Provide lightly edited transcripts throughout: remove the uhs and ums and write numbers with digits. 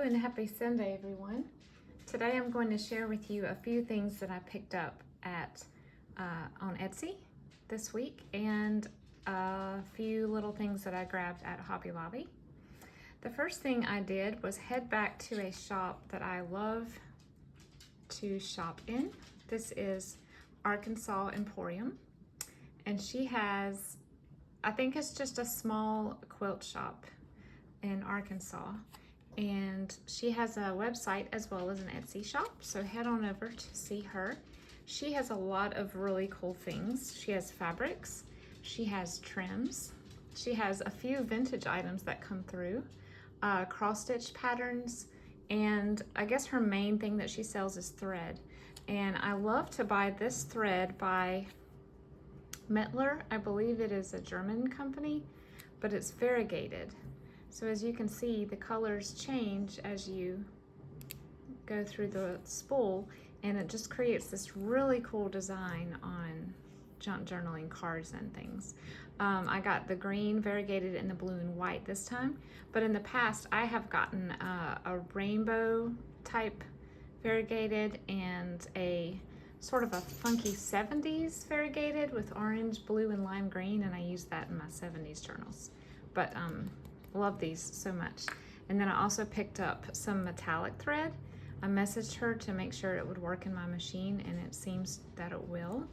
and happy Sunday, everyone. Today I'm going to share with you a few things that I picked up at on Etsy this week and a few little things that I grabbed at Hobby Lobby. The first thing I did was head back to a shop that I love to shop in. This is Arkansas Emporium, and she has, I think it's just a small quilt shop in Arkansas, and she has a website as well as an Etsy shop, so head on over to see her. She has a lot of really cool things. She has fabrics, she has trims, she has a few vintage items that come through, cross-stitch patterns, and I guess her main thing that she sells is thread. And I love to buy this thread by Mettler. I believe it is a German company, but it's variegated. So as you can see, the colors change as you go through the spool, and it just creates this really cool design on junk journaling cards and things. I got the green variegated and the blue and white this time, but in the past I have gotten a rainbow type variegated and a sort of a funky 70s variegated with orange, blue, and lime green, and I use that in my 70s journals. But love these so much. And then I also picked up some metallic thread. I messaged her to make sure it would work in my machine, and it seems that it will.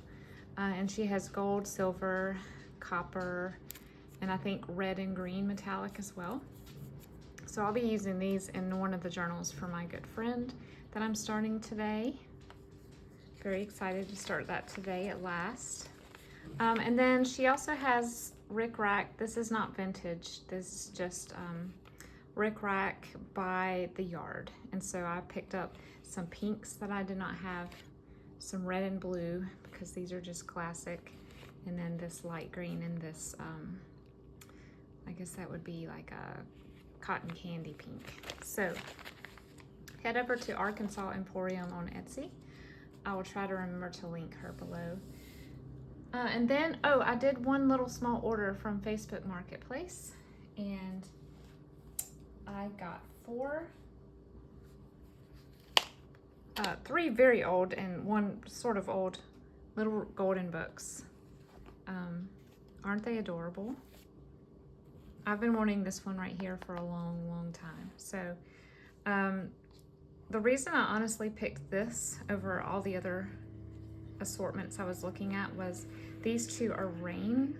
And she has gold, silver, copper, and I think red and green metallic as well. So I'll be using these in one of the journals for my good friend that I'm starting today. Very excited to start that today at last. And then she also has Rick Rack. This is not vintage. This is just Rick Rack by the Yard. And so I picked up some pinks that I did not have, some red and blue because these are just classic, and then this light green and this, I guess that would be like a cotton candy pink. So head over to Arkansas Emporium on Etsy. I will try to remember to link her below. And then, I did one little small order from Facebook Marketplace, and I got three very old and one sort of old little golden books. Aren't they adorable? I've been wanting this one right here for a long, long time. So, the reason I honestly picked this over all the other assortments I was looking at was these two are rain.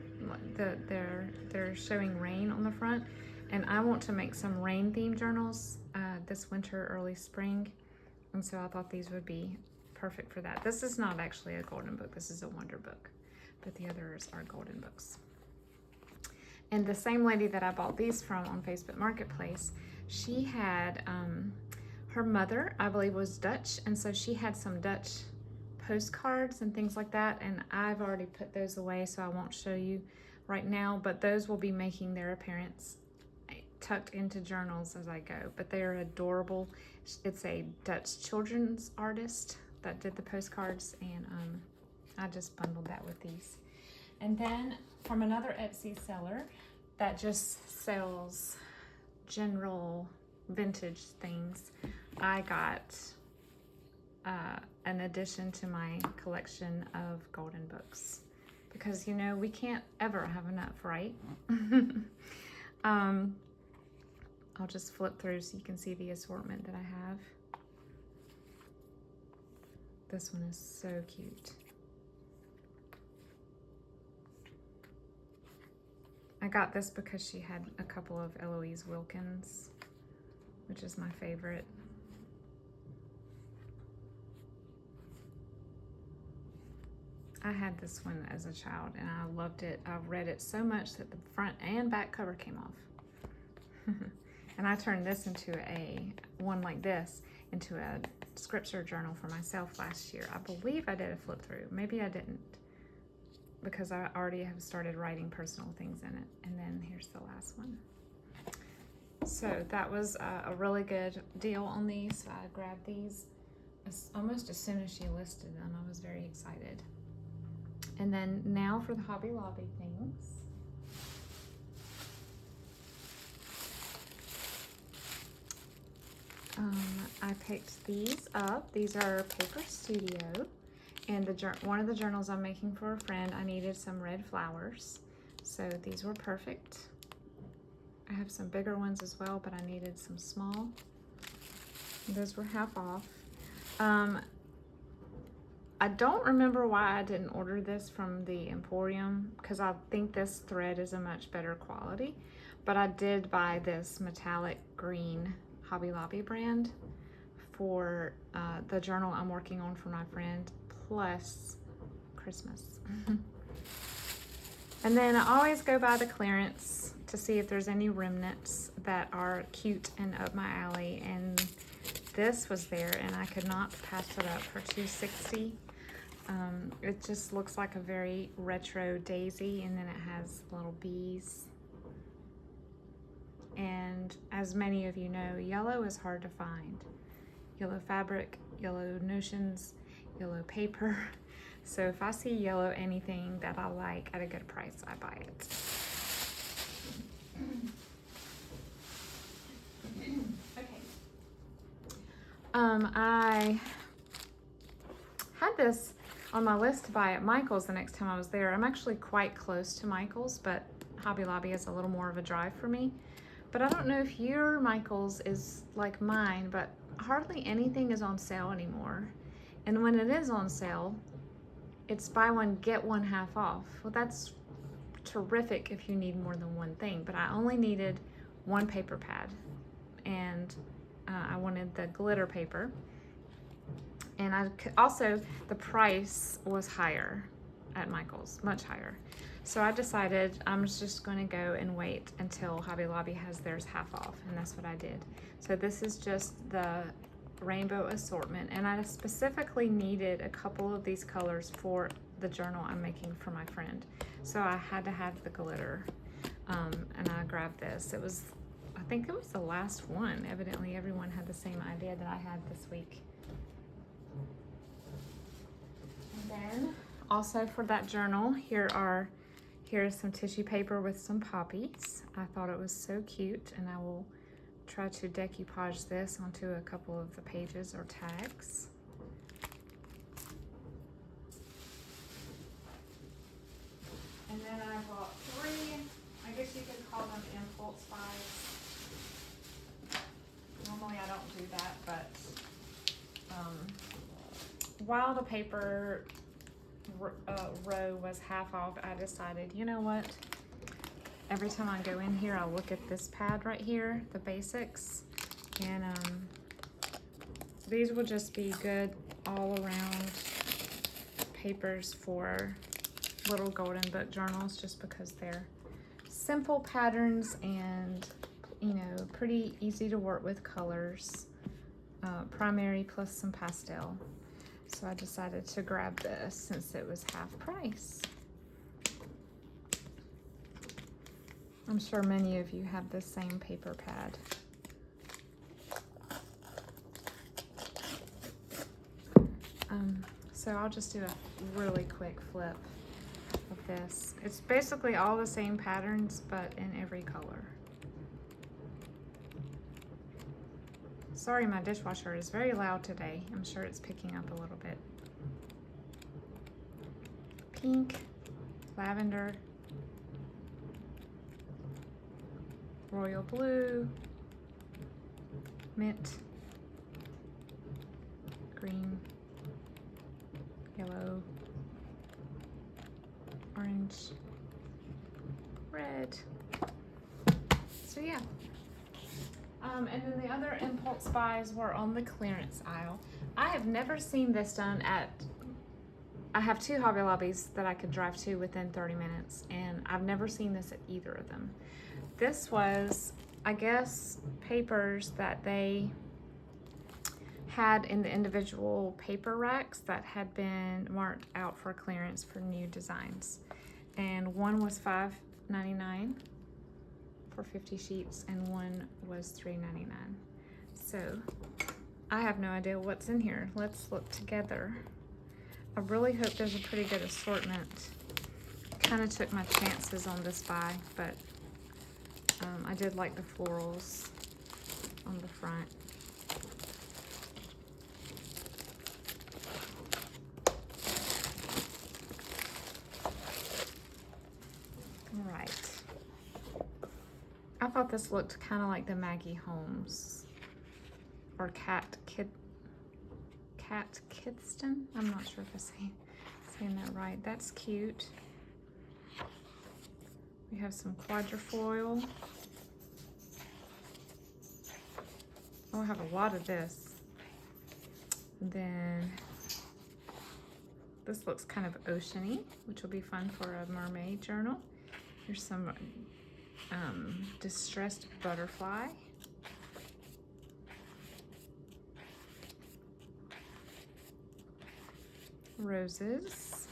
They're showing rain on the front, and I want to make some rain themed journals this winter, early spring, and so I thought these would be perfect for that. This is not actually a golden book, this is a wonder book, but the others are golden books. And the same lady that I bought these from on Facebook Marketplace, she had her mother, I believe, was Dutch, and so she had some Dutch postcards and things like that, and I've already put those away, so I won't show you right now, but those will be making their appearance tucked into journals as I go. But they are adorable. It's a Dutch children's artist that did the postcards, and I just bundled that with these. And then from another Etsy seller that just sells general vintage things, I got an addition to my collection of golden books, because you know we can't ever have enough, right? I'll just flip through so you can see the assortment that I have. This one is so cute. I got this because she had a couple of Eloise Wilkins, which is my favorite. I had this one as a child and I loved it. I read it so much that the front and back cover came off. And I turned this into one like this into a scripture journal for myself last year. I believe I did a flip through. Maybe I didn't, because I already have started writing personal things in it. And then here's the last one. So that was a really good deal on these. So I grabbed these almost as soon as she listed them. I was very excited. And then now for the Hobby Lobby things. I picked these up. These are Paper Studio, and one of the journals I'm making for a friend, I needed some red flowers, so these were perfect. I have some bigger ones as well, but I needed some small. Those were half off. I don't remember why I didn't order this from the Emporium, because I think this thread is a much better quality, but I did buy this metallic green Hobby Lobby brand for the journal I'm working on for my friend, plus Christmas. And then I always go by the clearance to see if there's any remnants that are cute and up my alley, and this was there and I could not pass it up for $2.60. It just looks like a very retro daisy, and then it has little bees. And as many of you know, yellow is hard to find. Yellow fabric, yellow notions, yellow paper. So if I see yellow anything that I like at a good price, I buy it. Okay. I had this on my list to buy at Michael's the next time I was there. I'm actually quite close to Michael's, but Hobby Lobby is a little more of a drive for me. But I don't know if your Michael's is like mine, but hardly anything is on sale anymore. And when it is on sale, it's buy one, get one half off. Well, that's terrific if you need more than one thing, but I only needed one paper pad, and I wanted the glitter paper. And also, the price was higher at Michael's, much higher. So I decided I'm just going to go and wait until Hobby Lobby has theirs half off, and that's what I did. So this is just the rainbow assortment, and I specifically needed a couple of these colors for the journal I'm making for my friend. So I had to have the glitter, and I grabbed this. I think it was the last one. Evidently everyone had the same idea that I had this week. And then also for that journal, here's some tissue paper with some poppies. I thought it was so cute, and I will try to decoupage this onto a couple of the pages or tags. And then I bought 3, I guess you could call them impulse buys. Normally I don't do that, but while the paper row was half off, I decided, you know what? Every time I go in here, I'll look at this pad right here, the basics, and these will just be good all around papers for little golden book journals, just because they're simple patterns and, you know, pretty easy to work with colors, primary plus some pastel. So I decided to grab this since it was half price. I'm sure many of you have the same paper pad. So I'll just do a really quick flip of this. It's basically all the same patterns, but in every color. Sorry, my dishwasher is very loud today. I'm sure it's picking up a little bit. Pink, lavender, royal blue, mint, green, yellow, orange, red. So yeah. And then the other impulse buys were on the clearance aisle. I have never seen this done I have 2 Hobby Lobbies that I could drive to within 30 minutes, and I've never seen this at either of them. This was, I guess, papers that they had in the individual paper racks that had been marked out for clearance for new designs. And one was $5.99 for 50 sheets, and one was $3.99. So I have no idea what's in here. Let's look together. I really hope there's a pretty good assortment. Kind of took my chances on this buy, but I did like the florals on the front. thought this looked kind of like the Maggie Holmes or Kat Kidston. I'm not sure if I'm saying that right. That's cute. We have some quadrifoil. Oh, I have a lot of this. And then this looks kind of oceany, which will be fun for a mermaid journal. Here's some distressed butterfly. Roses.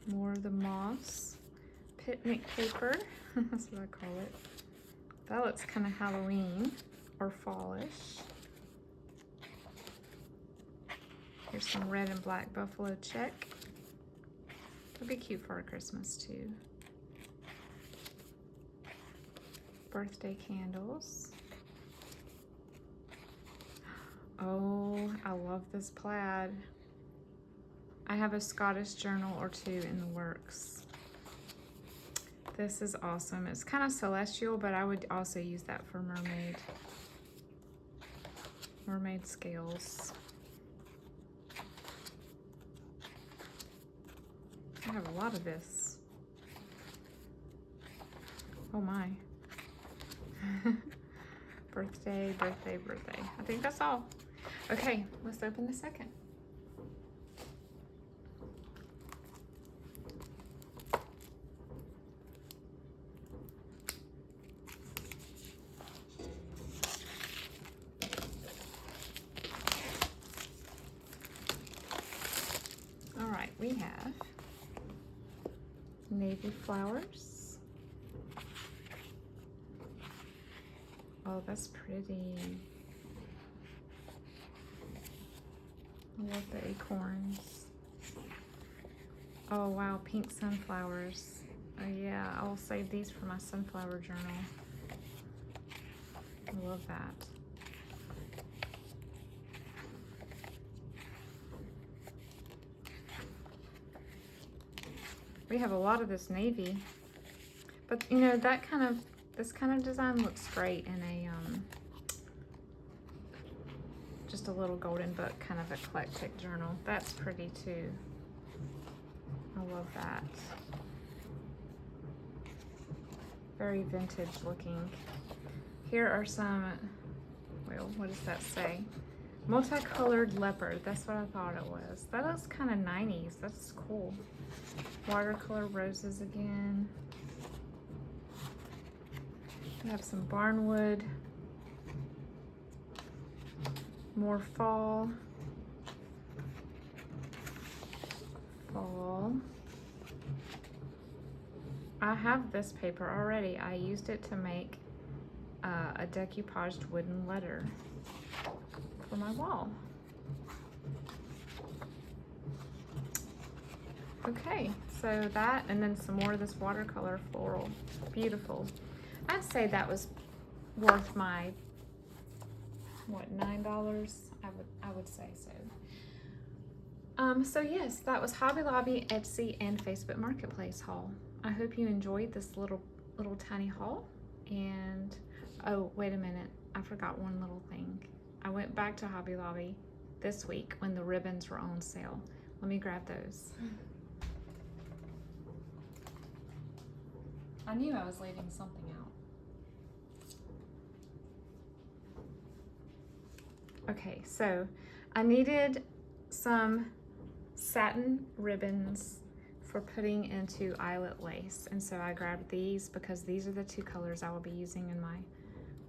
More of the moss. Picnic paper. That's what I call it. That looks kind of Halloween or fallish. Here's some red and black buffalo check. It'll be cute for our Christmas too. Birthday candles. Oh, I love this plaid. I have a Scottish journal or two in the works. This is awesome. It's kind of celestial, but I would also use that for mermaid scales. I have a lot of this. Oh my. Birthday. I think that's all. Okay, let's open the second. All right, we have navy flowers. Oh, that's pretty. I love the acorns. Oh wow, pink sunflowers. Oh yeah, I'll save these for my sunflower journal. I love that. We have a lot of this navy, but you know, this kind of design looks great in a just a little golden book kind of eclectic journal. That's pretty too. I love that. Very vintage looking. Here are some, well, what does that say? Multicolored leopard. That's what I thought it was. That looks kind of 90s. That's cool. Watercolor roses again. We have some barnwood. More fall. I have this paper already. I used it to make a decoupaged wooden letter for my wall. Okay, so that, and then some more of this watercolor floral. Beautiful. I'd say that was worth my, what, $9? I would say so. So yes, that was Hobby Lobby, Etsy, and Facebook Marketplace haul. I hope you enjoyed this little tiny haul. And oh, wait a minute, I forgot one little thing. I went back to Hobby Lobby this week when the ribbons were on sale. Let me grab those. I knew I was leaving something out. Okay, so I needed some satin ribbons for putting into eyelet lace, and so I grabbed these because these are the two colors I will be using in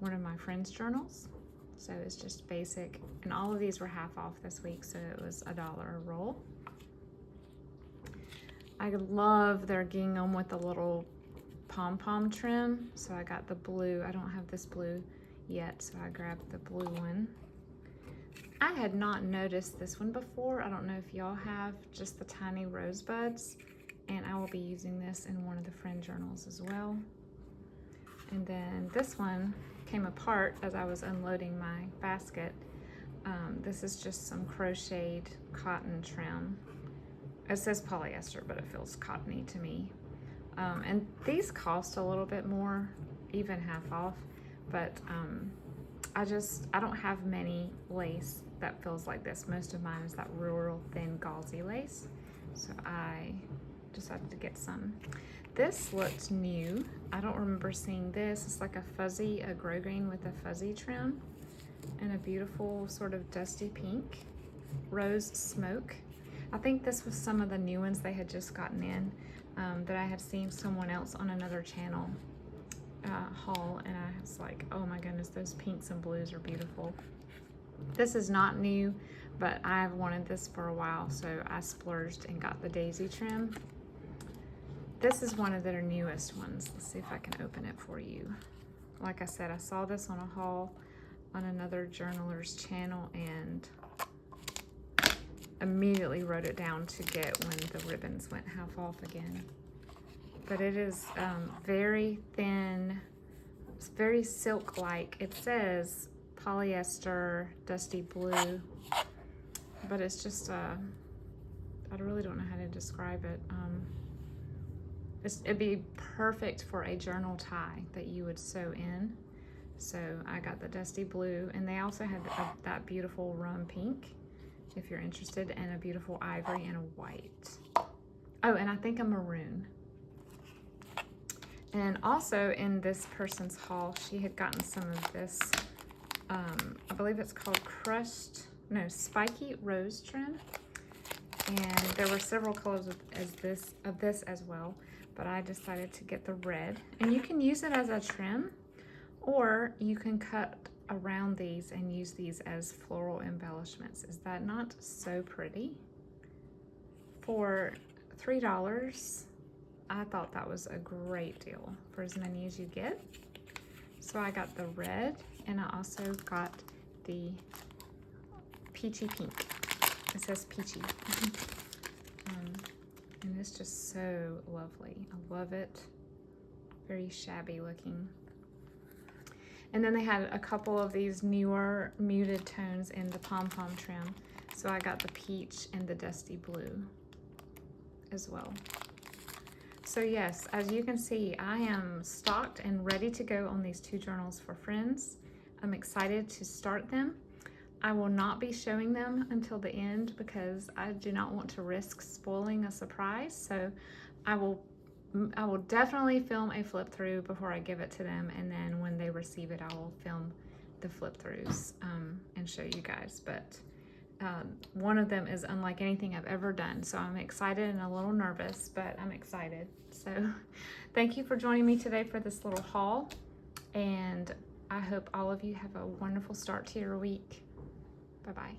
one of my friends' journals. So it's just basic, and all of these were half off this week, so it was $1 a roll. I love their gingham with the little pom-pom trim, so I got the blue. I don't have this blue yet, so I grabbed the blue one. I had not noticed this one before. I don't know if y'all have, just the tiny rosebuds, and I will be using this in one of the friend journals as well. And then this one came apart as I was unloading my basket. This is just some crocheted cotton trim. It says polyester, but it feels cottony to me. And these cost a little bit more, even half off, but I don't have many lace that feels like this. Most of mine is that real thin gauzy lace, so I decided to get some. This looked new. I don't remember seeing this. It's like a grosgrain with a fuzzy trim and a beautiful sort of dusty pink rose smoke. I think this was some of the new ones they had just gotten in that I had seen someone else on another channel haul, and I was like, oh my goodness, those pinks and blues are beautiful. This is not new, but I've wanted this for a while, so I splurged and got the daisy trim. This is one of their newest ones. Let's see if I can open it for you. Like I said, I saw this on a haul on another journaler's channel and immediately wrote it down to get when the ribbons went half off again. But it is very thin. It's very silk-like. It says polyester, dusty blue, but it's just I really don't know how to describe it. It'd be perfect for a journal tie that you would sew in. So I got the dusty blue, and they also had that beautiful rum pink, if you're interested, and a beautiful ivory and a white. Oh, and I think a maroon. And also in this person's haul, she had gotten some of this, I believe it's called spiky rose trim. And there were several colors of this as well, but I decided to get the red. And you can use it as a trim, or you can cut around these and use these as floral embellishments. Is that not so pretty? For $3, I thought that was a great deal for as many as you get. So I got the red, and I also got the peachy pink. It says peachy. And it's just so lovely. I love it. Very shabby looking. And then they had a couple of these newer muted tones in the pom-pom trim. So I got the peach and the dusty blue as well. So yes, as you can see, I am stocked and ready to go on these 2 journals for friends. I'm excited to start them. I will not be showing them until the end because I do not want to risk spoiling a surprise. So I will definitely film a flip through before I give it to them, and then when they receive it, I will film the flip throughs and show you guys. But one of them is unlike anything I've ever done, so I'm excited and a little nervous, but I'm excited. So thank you for joining me today for this little haul, and I hope all of you have a wonderful start to your week. Bye-bye.